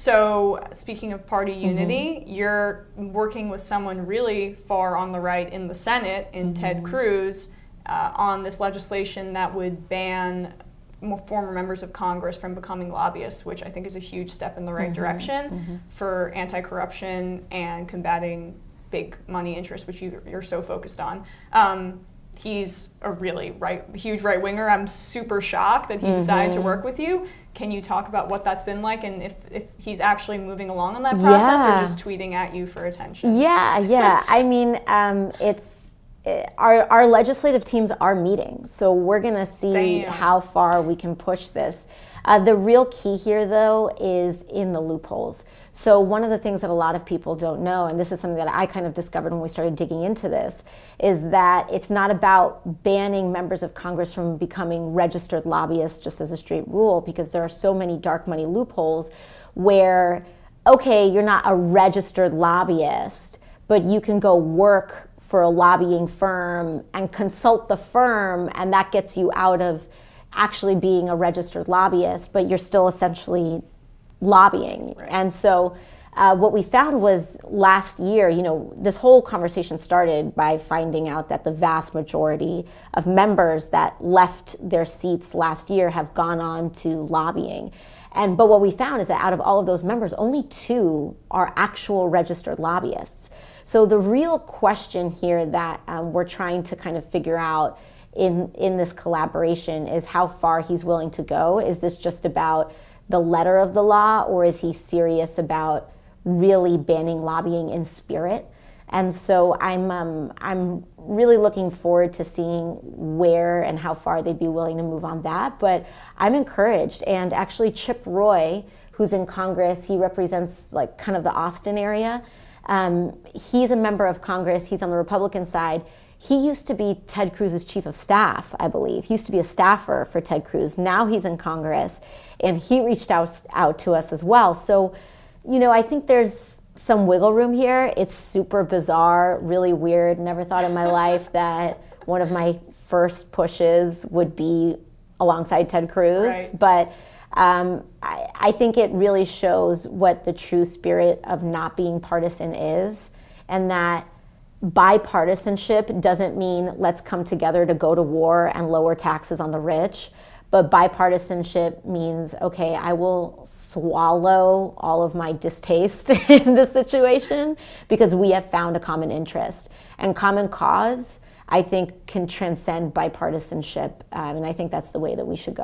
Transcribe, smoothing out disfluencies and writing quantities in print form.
So speaking of party unity, you're working with someone really far on the right in the Senate, in Ted Cruz, on this legislation that would ban former members of Congress from becoming lobbyists, which I think is a huge step in the right direction for anti-corruption and combating big money interests, which you're so focused on. He's a really huge right-winger. I'm super shocked that he decided to work with you. Can you talk about what that's been like, and if he's actually moving along in that process or just tweeting at you for attention? Yeah. I mean, our legislative teams are meeting, so we're going to see how far we can push this. The real key here, though, is in the loopholes. So one of the things that a lot of people don't know, and this is something that I kind of discovered when we started digging into this, is that it's not about banning members of Congress from becoming registered lobbyists just as a straight rule, because there are so many dark money loopholes where, okay, you're not a registered lobbyist, but you can go work for a lobbying firm and consult the firm, and that gets you out of actually being a registered lobbyist, but you're still essentially lobbying. Right. And so what we found was last year, this whole conversation started by finding out that the vast majority of members that left their seats last year have gone on to lobbying. But what we found is that out of all of those members, only 2 are actual registered lobbyists. So the real question here that we're trying to kind of figure out in this collaboration is how far he's willing to go. Is this just about the letter of the law, or is he serious about really banning lobbying in spirit? And so I'm really looking forward to seeing where and how far they'd be willing to move on that. But I'm encouraged. And actually Chip Roy, who's in Congress, he represents like kind of the Austin area. He's a member of Congress. He's on the Republican side. He used to be Ted Cruz's chief of staff, I believe. He used to be a staffer for Ted Cruz. Now he's in Congress, and he reached out to us as well. So, I think there's some wiggle room here. It's super bizarre, really weird. Never thought in my life that one of my first pushes would be alongside Ted Cruz. Right. But I think it really shows what the true spirit of not being partisan is, and that bipartisanship doesn't mean let's come together to go to war and lower taxes on the rich, but bipartisanship means, okay, I will swallow all of my distaste in this situation because we have found a common interest. And common cause, I think, can transcend bipartisanship, and I think that's the way that we should go.